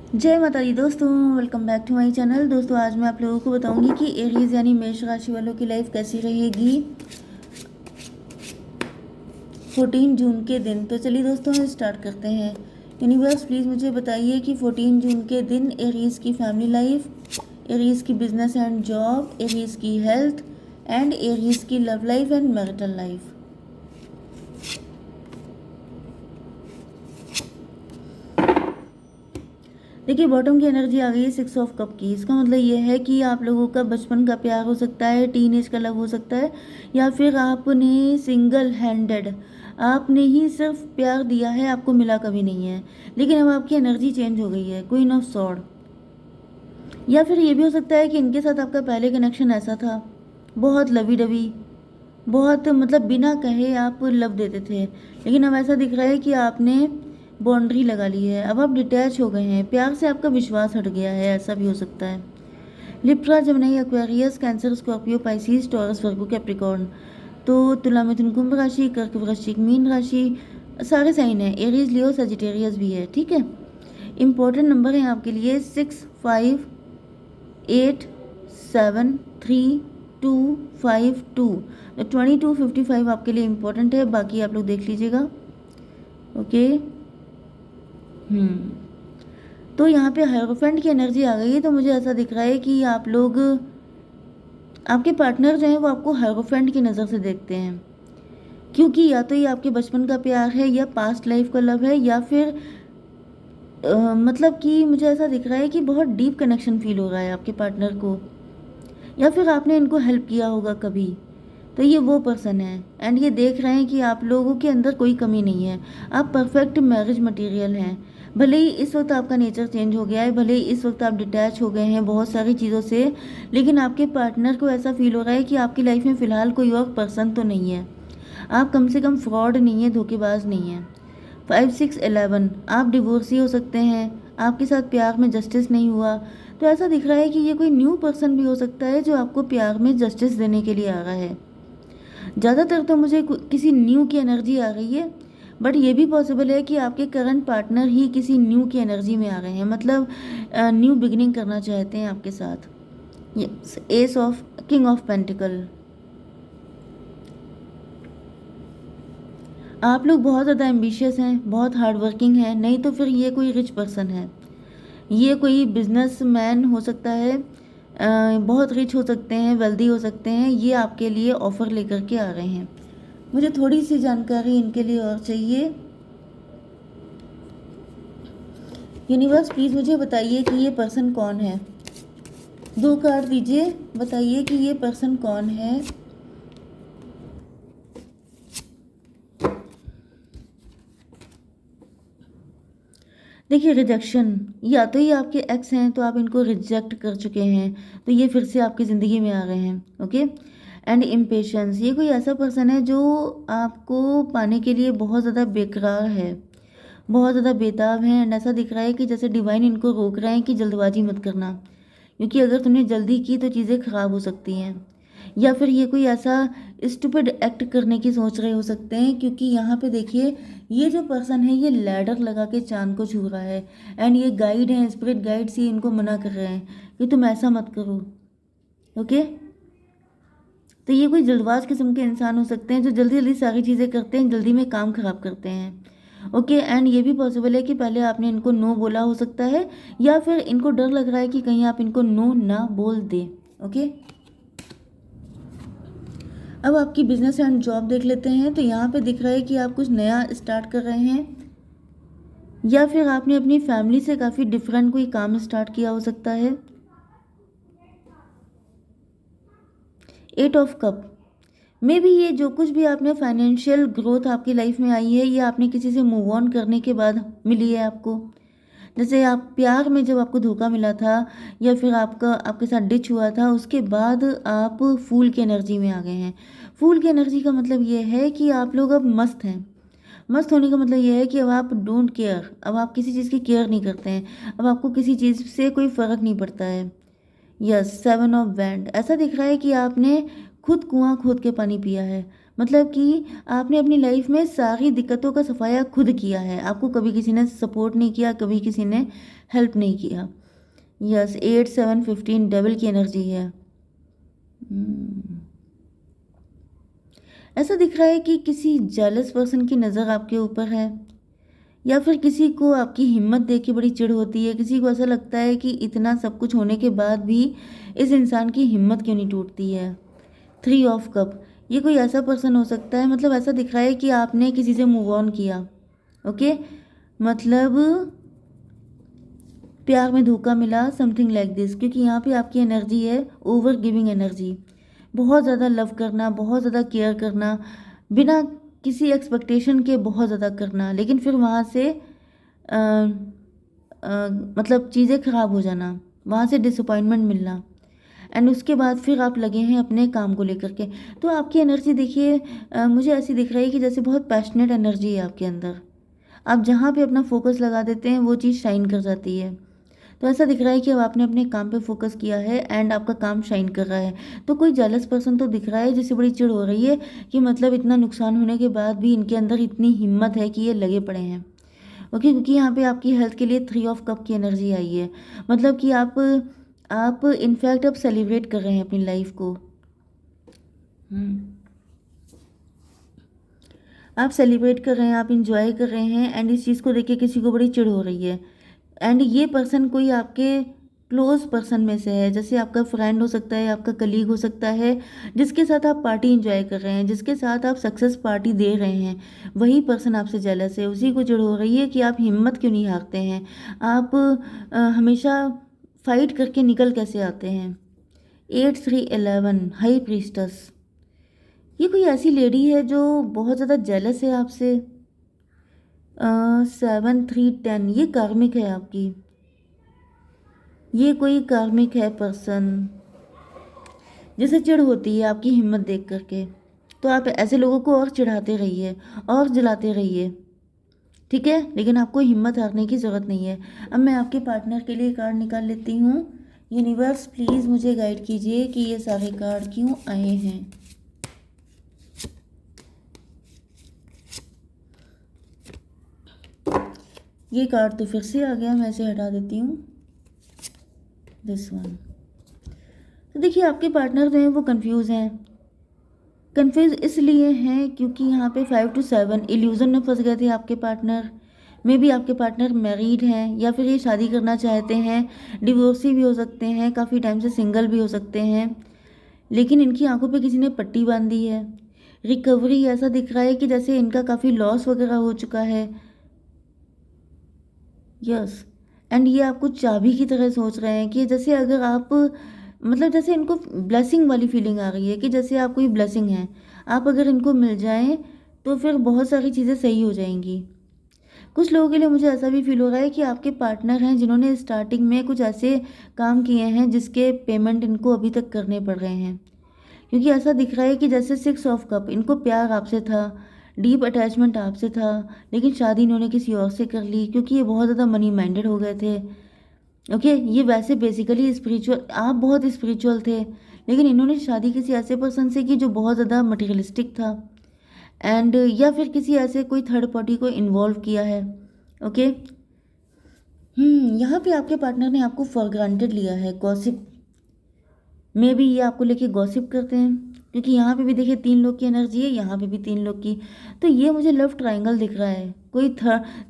जय माता दी दोस्तों, welcome back to my channel. दोस्तों आज मैं आप लोगों को बताऊंगी कि एरीज यानी मेष राशि वालों की लाइफ कैसी रहेगी 14 जून के दिन। तो चलिए दोस्तों स्टार्ट करते हैं। यूनिवर्स प्लीज़ मुझे बताइए कि 14 जून के दिन एरीज की फैमिली लाइफ, एरीज की बिजनेस एंड जॉब, एरीज की हेल्थ एंड एरीज की love life and marital life. देखिए बॉटम की एनर्जी आ गई है 6 ऑफ कप की। इसका मतलब ये है कि आप लोगों का बचपन का प्यार हो सकता है, टीन एज का लव हो सकता है, या फिर आपने सिंगल हैंडेड आपने ही सिर्फ प्यार दिया है, आपको मिला कभी नहीं है। लेकिन अब आपकी एनर्जी चेंज हो गई है, क्वीन ऑफ सॉर्ड। या फिर ये भी हो सकता है कि इनके साथ आपका पहले कनेक्शन ऐसा था, बहुत लवी डवी, बहुत मतलब बिना कहे आप लव देते थे। लेकिन अब ऐसा दिख रहा है कि आपने बाउंड्री लगा ली है, अब आप डिटैच हो गए हैं, प्यार से आपका विश्वास हट गया है, ऐसा भी हो सकता है। Libra, Gemini, Aquarius, Cancer, Scorpio, Pisces, Taurus, Virgo, Capricorn. तो तुला, मिथुन, कुंभ राशि, कर्क, वृश्चिक, मीन राशि सारे साइन है। एरीज, लियो, सजिटेरियस भी है, ठीक है। इंपॉर्टेंट नंबर है आपके लिए 6, 5, 8, 7, 3, 2, 5, 2। तो 2255 आपके लिए इम्पोर्टेंट है, बाकी आप लोग देख लीजिएगा। ओके। तो यहाँ पे हायरोफेंट की एनर्जी आ गई है, तो मुझे ऐसा दिख रहा है कि आप लोग, आपके पार्टनर जो हैं वो आपको हायरोफेंट की नज़र से देखते हैं, क्योंकि या तो ये आपके बचपन का प्यार है, या पास्ट लाइफ का लव है, या फिर मतलब कि मुझे ऐसा दिख रहा है कि बहुत डीप कनेक्शन फील हो रहा है आपके पार्टनर को, या फिर आपने इनको हेल्प किया होगा कभी। तो ये वो पर्सन है एंड ये देख रहे हैं कि आप लोगों के अंदर कोई कमी नहीं है, आप परफेक्ट मैरिज मटेरियल हैं। भले ही इस वक्त आपका नेचर चेंज हो गया है, भले ही इस वक्त आप डिटैच हो गए हैं बहुत सारी चीज़ों से, लेकिन आपके पार्टनर को ऐसा फील हो रहा है कि आपकी लाइफ में फ़िलहाल कोई और पर्सन तो नहीं है, आप कम से कम फ्रॉड नहीं है, धोखेबाज नहीं है। 5, 6, 11 आप डिवोर्सी हो सकते हैं, आपके साथ प्यार में जस्टिस नहीं हुआ। तो ऐसा दिख रहा है कि ये कोई न्यू पर्सन भी हो सकता है जो आपको प्यार में जस्टिस देने के लिए आ रहा है। ज़्यादातर तो मुझे किसी न्यू की एनर्जी आ रही है, बट ये भी पॉसिबल है कि आपके करंट पार्टनर ही किसी न्यू की एनर्जी में आ रहे हैं, मतलब न्यू बिगनिंग करना चाहते हैं आपके साथ। Yes, S of king of pentacle. आप लोग बहुत ज़्यादा एम्बिशियस हैं, बहुत हार्ड वर्किंग हैं, नहीं तो फिर ये कोई रिच पर्सन है, ये कोई बिजनेस मैन हो सकता है, बहुत रिच हो सकते हैं, वेल्दी हो सकते हैं, ये आपके लिए ऑफ़र लेकर के आ रहे हैं। मुझे थोड़ी सी जानकारी इनके लिए और चाहिए। यूनिवर्स प्लीज़ मुझे बताइए कि ये पर्सन कौन है। 2 कार्ड दीजिए, बताइए कि ये पर्सन कौन है। देखिए रिजेक्शन, या तो ये आपके एक्स हैं तो आप इनको रिजेक्ट कर चुके हैं, तो ये फिर से आपकी ज़िंदगी में आ गए हैं। ओके। एंड इम्पेशंस, ये कोई ऐसा पर्सन है जो आपको पाने के लिए बहुत ज़्यादा बेकरार है, बहुत ज़्यादा बेताब है, एंड ऐसा दिख रहा है कि जैसे डिवाइन इनको रोक रहे हैं कि जल्दबाजी मत करना, क्योंकि अगर तुमने जल्दी की तो चीज़ें ख़राब हो सकती हैं। या फिर ये कोई ऐसा स्टूपिड एक्ट करने की सोच रहे हो सकते हैं, क्योंकि यहाँ पे देखिए ये जो पर्सन है ये लैडर लगा के चांद को छू रहा है, एंड ये गाइड हैं, स्पिरिट गाइड्स, ये इनको मना कर रहे हैं कि तुम ऐसा मत करो। ओके। तो ये कोई जल्दबाज किस्म के इंसान हो सकते हैं जो जल्दी जल्दी सारी चीज़ें करते हैं, जल्दी में काम खराब करते हैं। ओके। एंड ये भी पॉसिबल है कि पहले आपने इनको नो बोला हो सकता है, या फिर इनको डर लग रहा है कि कहीं आप इनको नो ना बोल दें। ओके। अब आपकी बिजनेस एंड जॉब देख लेते हैं। तो यहाँ पे दिख रहा है कि आप कुछ नया स्टार्ट कर रहे हैं, या फिर आपने अपनी फैमिली से काफ़ी डिफरेंट कोई काम स्टार्ट किया हो सकता है। 8 ऑफ कप, मे बी ये जो कुछ भी आपने फाइनेंशियल ग्रोथ आपकी लाइफ में आई है, ये आपने किसी से मूव ऑन करने के बाद मिली है आपको। जैसे आप प्यार में जब आपको धोखा मिला था, या फिर आपका आपके साथ डिच हुआ था, उसके बाद आप फूल की एनर्जी में आ गए हैं। फूल की एनर्जी का मतलब ये है कि आप लोग अब मस्त हैं। मस्त होने का मतलब ये है कि अब आप डोंट केयर, अब आप किसी चीज़ की केयर नहीं करते हैं, अब आपको किसी चीज़ से कोई फ़र्क नहीं पड़ता है। यस, 7 ऑफ वैंड, ऐसा दिख रहा है कि आपने खुद कुआं खोद के पानी पिया है, मतलब कि आपने अपनी लाइफ में सारी दिक्कतों का सफाया खुद किया है, आपको कभी किसी ने सपोर्ट नहीं किया, कभी किसी ने हेल्प नहीं किया। यस, 8 7 15 डबल की एनर्जी है। ऐसा दिख रहा है कि किसी जेलस पर्सन की नज़र आपके ऊपर है, या फिर किसी को आपकी हिम्मत देख के बड़ी चिढ़ होती है। किसी को ऐसा लगता है कि इतना सब कुछ होने के बाद भी इस इंसान की हिम्मत क्यों नहीं टूटती है। 3 ऑफ कप, ये कोई ऐसा पर्सन हो सकता है, मतलब ऐसा दिख रहा है कि आपने किसी से मूव ऑन किया। ओके, मतलब प्यार में धोखा मिला, समथिंग लाइक दिस, क्योंकि यहाँ पे आपकी एनर्जी है ओवर गिविंग एनर्जी। बहुत ज़्यादा लव करना, बहुत ज़्यादा केयर करना, बिना किसी एक्सपेक्टेशन के बहुत ज़्यादा करना, लेकिन फिर वहाँ से मतलब चीज़ें ख़राब हो जाना, वहाँ से डिसअपॉइंटमेंट मिलना, एंड उसके बाद फिर आप लगे हैं अपने काम को लेकर के। तो आपकी एनर्जी देखिए, मुझे ऐसी दिख रही है कि जैसे बहुत पैशनेट एनर्जी है आपके अंदर। आप जहाँ पे अपना फोकस लगा देते हैं वो चीज़ शाइन कर जाती है। तो ऐसा दिख रहा है कि अब आपने अपने काम पे फोकस किया है एंड आपका काम शाइन कर रहा है। तो कोई जेलस पर्सन तो दिख रहा है जिसे बड़ी चिढ़ हो रही है कि मतलब इतना नुकसान होने के बाद भी इनके अंदर इतनी हिम्मत है कि ये लगे पड़े हैं। ओके, क्योंकि यहाँ पे आपकी हेल्थ के लिए 3 ऑफ कप की एनर्जी आई है। मतलब कि आप इनफैक्ट अब सेलिब्रेट कर रहे हैं अपनी लाइफ को। आप सेलिब्रेट कर रहे हैं, आप इंजॉय कर रहे हैं, एंड इस चीज़ को देख के किसी को बड़ी चिढ़ हो रही है। एंड ये पर्सन कोई आपके क्लोज पर्सन में से है, जैसे आपका फ्रेंड हो सकता है, आपका कलीग हो सकता है, जिसके साथ आप पार्टी इंजॉय कर रहे हैं, जिसके साथ आप सक्सेस पार्टी दे रहे हैं। वही पर्सन आपसे जेलस है, उसी को चिढ़ हो रही है कि आप हिम्मत क्यों नहीं हारते हैं, आप हमेशा फाइट करके निकल कैसे आते हैं। 8 3 11 हाई प्रीस्टस, ये कोई ऐसी लेडी है जो बहुत ज़्यादा जेलस है आपसे। 7 3 10, ये कार्मिक है आपकी, ये कोई कार्मिक है पर्सन जिसे चिढ़ होती है आपकी हिम्मत देख करके। तो आप ऐसे लोगों को और चिढ़ाते रहिए और जलाते रहिए, ठीक है, लेकिन आपको हिम्मत हारने की ज़रूरत नहीं है। अब मैं आपके पार्टनर के लिए कार्ड निकाल लेती हूँ। यूनिवर्स प्लीज़ मुझे गाइड कीजिए कि ये सारे कार्ड क्यों आए हैं। ये कार्ड तो फिर से आ गया, मैं इसे हटा देती हूँ, दिस वन। तो देखिए आपके पार्टनर जो हैं वो कंफ्यूज हैं। कंफ्यूज इसलिए हैं क्योंकि यहाँ पे 5 to 7 इल्यूज़न में फंस गए थे आपके पार्टनर। मे बी आपके पार्टनर मैरिड हैं, या फिर ये शादी करना चाहते हैं, डिवोर्सी भी हो सकते हैं, काफ़ी टाइम से सिंगल भी हो सकते हैं, लेकिन इनकी आंखों पे किसी ने पट्टी बांध दी है। रिकवरी ऐसा दिख रहा है कि जैसे इनका काफ़ी लॉस वगैरह हो चुका है। यस, एंड ये आपको चाबी की तरह सोच रहे हैं कि जैसे अगर आप, मतलब जैसे इनको ब्लेसिंग वाली फीलिंग आ रही है कि जैसे आप कोई ब्लेसिंग हैं, आप अगर इनको मिल जाएं तो फिर बहुत सारी चीज़ें सही हो जाएंगी। कुछ लोगों के लिए मुझे ऐसा भी फील हो रहा है कि आपके पार्टनर हैं जिन्होंने स्टार्टिंग में कुछ ऐसे काम किए हैं जिसके पेमेंट इनको अभी तक करने पड़ रहे हैं, क्योंकि ऐसा दिख रहा है कि जैसे 6 ऑफ कप, इनको प्यार आपसे था, डीप अटैचमेंट आपसे था, लेकिन शादी इन्होंने किसी और से कर ली क्योंकि ये बहुत ज़्यादा मनी माइंडेड हो गए थे। ओके, ये वैसे बेसिकली स्पिरिचुअल, आप बहुत स्पिरिचुअल थे, लेकिन इन्होंने शादी किसी ऐसे पर्सन से की जो बहुत ज़्यादा मटेरियलिस्टिक था, एंड या फिर किसी ऐसे कोई थर्ड पार्टी को इन्वॉल्व किया है। ओके, यहाँ पे आपके पार्टनर ने आपको फॉर ग्रांटेड लिया है। गॉसिप में भी ये आपको लेके गॉसिप करते हैं, क्योंकि यहाँ पे भी देखिए 3 लोग की एनर्जी है, यहाँ पे भी 3 लोग की। तो ये मुझे लव ट्रायंगल दिख रहा है, कोई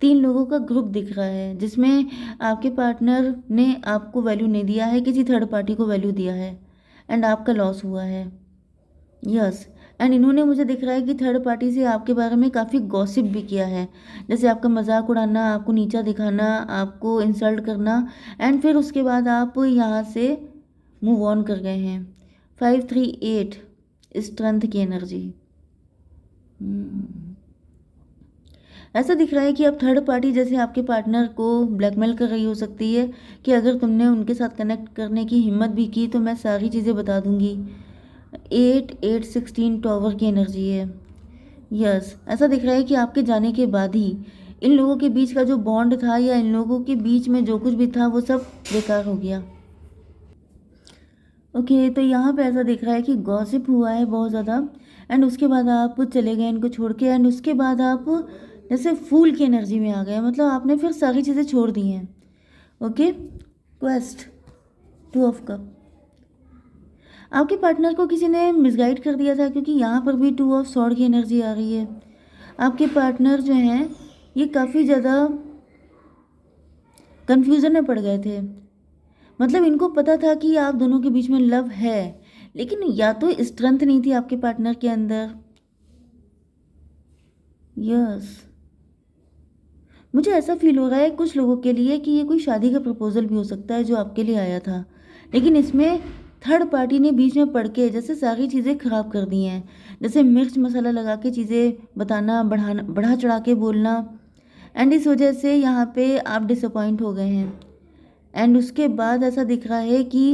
3 लोगों का ग्रुप दिख रहा है जिसमें आपके पार्टनर ने आपको वैल्यू नहीं दिया है, किसी थर्ड पार्टी को वैल्यू दिया है, एंड आपका लॉस हुआ है। यस, एंड इन्होंने, मुझे दिख रहा है कि थर्ड पार्टी से आपके बारे में काफ़ी गॉसिप भी किया है, जैसे आपका मजाक उड़ाना, आपको नीचा दिखाना, आपको इंसल्ट करना, एंड फिर उसके बाद आप यहाँ से मूव ऑन कर गए हैं। 5 3 8 स्ट्रेंथ की एनर्जी। ऐसा दिख रहा है कि अब थर्ड पार्टी जैसे आपके पार्टनर को ब्लैकमेल कर रही हो सकती है कि अगर तुमने उनके साथ कनेक्ट करने की हिम्मत भी की तो मैं सारी चीज़ें बता दूंगी। 8 8 16 टॉवर की एनर्जी है। यस, ऐसा दिख रहा है कि आपके जाने के बाद ही इन लोगों के बीच का जो बॉन्ड था, या इन लोगों के बीच में जो कुछ भी था, वो सब बेकार हो गया। ओके, तो यहाँ पे ऐसा दिख रहा है कि गॉसिप हुआ है बहुत ज़्यादा, एंड उसके बाद आप चले गए इनको छोड़ के, एंड उसके बाद आप जैसे फूल की एनर्जी में आ गए, मतलब आपने फिर सारी चीज़ें छोड़ दी हैं। Okay, quest, 2 of cup. आपके पार्टनर को किसी ने मिसगाइड कर दिया था, क्योंकि यहाँ पर भी 2 ऑफ सॉर्ड की एनर्जी आ रही है। आपके पार्टनर जो हैं ये काफ़ी ज़्यादा कन्फ्यूज़न में पड़ गए थे, मतलब इनको पता था कि आप दोनों के बीच में लव है, लेकिन या तो स्ट्रेंथ नहीं थी आपके पार्टनर के अंदर। यस, मुझे ऐसा फील हो रहा है कुछ लोगों के लिए कि ये कोई शादी का प्रपोजल भी हो सकता है जो आपके लिए आया था, लेकिन इसमें थर्ड पार्टी ने बीच में पड़ के जैसे सारी चीज़ें ख़राब कर दी हैं, जैसे मिर्च मसाला लगा के चीज़ें बताना, बढ़ा चढ़ा के बोलना, एंड इस वजह से यहाँ पे आप डिसअपॉइंट हो गए हैं। एंड उसके बाद ऐसा दिख रहा है कि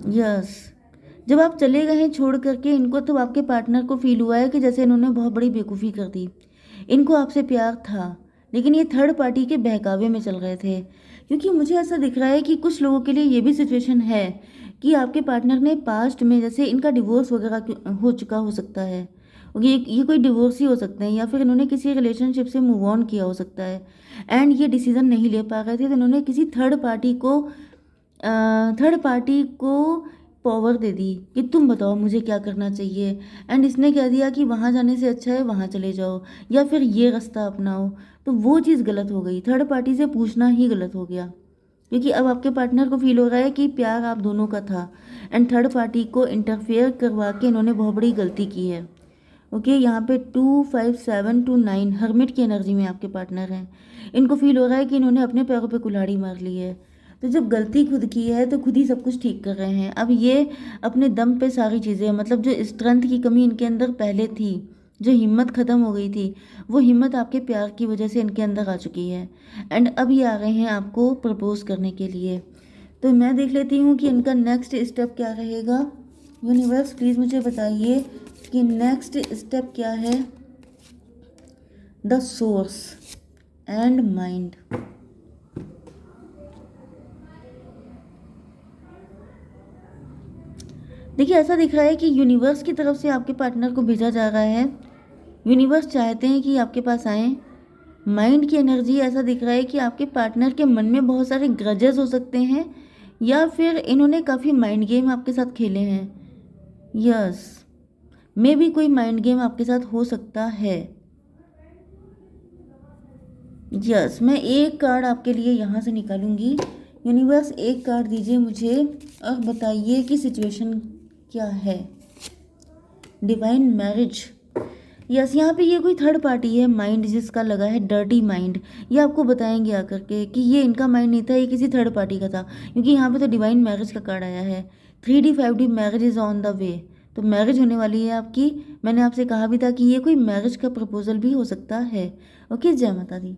यस, जब आप चले गए हैं छोड़ करके इनको, तो आपके पार्टनर को फील हुआ है कि जैसे इन्होंने बहुत बड़ी बेवकूफ़ी कर दी। इनको आपसे प्यार था, लेकिन ये थर्ड पार्टी के बहकावे में चल रहे थे, क्योंकि मुझे ऐसा दिख रहा है कि कुछ लोगों के लिए ये भी सिचुएशन है कि आपके पार्टनर ने पास्ट में जैसे इनका डिवोर्स वगैरह हो चुका हो सकता है। ये कोई डिवोर्स ही हो सकते हैं, या फिर इन्होंने किसी रिलेशनशिप से मूव ऑन किया हो सकता है, एंड ये डिसीज़न नहीं ले पा रहे थे, तो इन्होंने किसी थर्ड पार्टी को पावर दे दी कि तुम बताओ मुझे क्या करना चाहिए, एंड इसने कह दिया कि वहाँ जाने से अच्छा है वहाँ चले जाओ, या फिर ये रास्ता अपनाओ। तो वो चीज़ गलत हो गई, थर्ड पार्टी से पूछना ही गलत हो गया, क्योंकि अब आपके पार्टनर को फील हो रहा है कि प्यार आप दोनों का था, एंड थर्ड पार्टी को इंटरफेयर करवा के इन्होंने बहुत बड़ी गलती की है। ओके, यहाँ पे 2 5 7 2 9 हर्मिट की एनर्जी में आपके पार्टनर हैं। इनको फील हो रहा है कि इन्होंने अपने पैरों पे कुल्हाड़ी मार ली है, तो जब गलती खुद की है तो खुद ही सब कुछ ठीक कर रहे हैं। अब ये अपने दम पे सारी चीज़ें, मतलब जो स्ट्रेंथ की कमी इनके अंदर पहले थी, जो हिम्मत ख़त्म हो गई थी, वो हिम्मत आपके प्यार की वजह से इनके अंदर आ चुकी है, एंड अब ये आ रहे हैं आपको प्रपोज करने के लिए। तो मैं देख लेती हूँ कि इनका नेक्स्ट स्टेप क्या रहेगा। यूनिवर्स प्लीज़ मुझे बताइए कि नेक्स्ट स्टेप क्या है। The source and mind. देखिए, ऐसा दिख रहा है कि यूनिवर्स की तरफ से आपके पार्टनर को भेजा जा रहा है। यूनिवर्स चाहते हैं कि आपके पास आएँ। माइंड की एनर्जी ऐसा दिख रहा है कि आपके पार्टनर के मन में बहुत सारे ग्रजेस हो सकते हैं, या फिर इन्होंने काफ़ी माइंड गेम आपके साथ खेले हैं। यस, मे भी कोई माइंड गेम आपके साथ हो सकता है। यस, मैं एक कार्ड आपके लिए यहाँ से निकालूंगी। यूनिवर्स एक कार्ड दीजिए मुझे और बताइए कि सिचुएशन क्या है। Divine marriage. यस, यहाँ पे ये कोई थर्ड पार्टी है, माइंड जिसका लगा है डर्टी माइंड। ये आपको बताएंगे आकर के कि ये इनका माइंड नहीं था, ये किसी थर्ड पार्टी का था, क्योंकि यहाँ पे तो डिवाइन मैरिज का कार्ड आया है। 3D 5D marriage is on the way, तो मैरिज होने वाली है आपकी। मैंने आपसे कहा भी था कि ये कोई मैरिज का प्रपोजल भी हो सकता है। ओके, जय माता दी।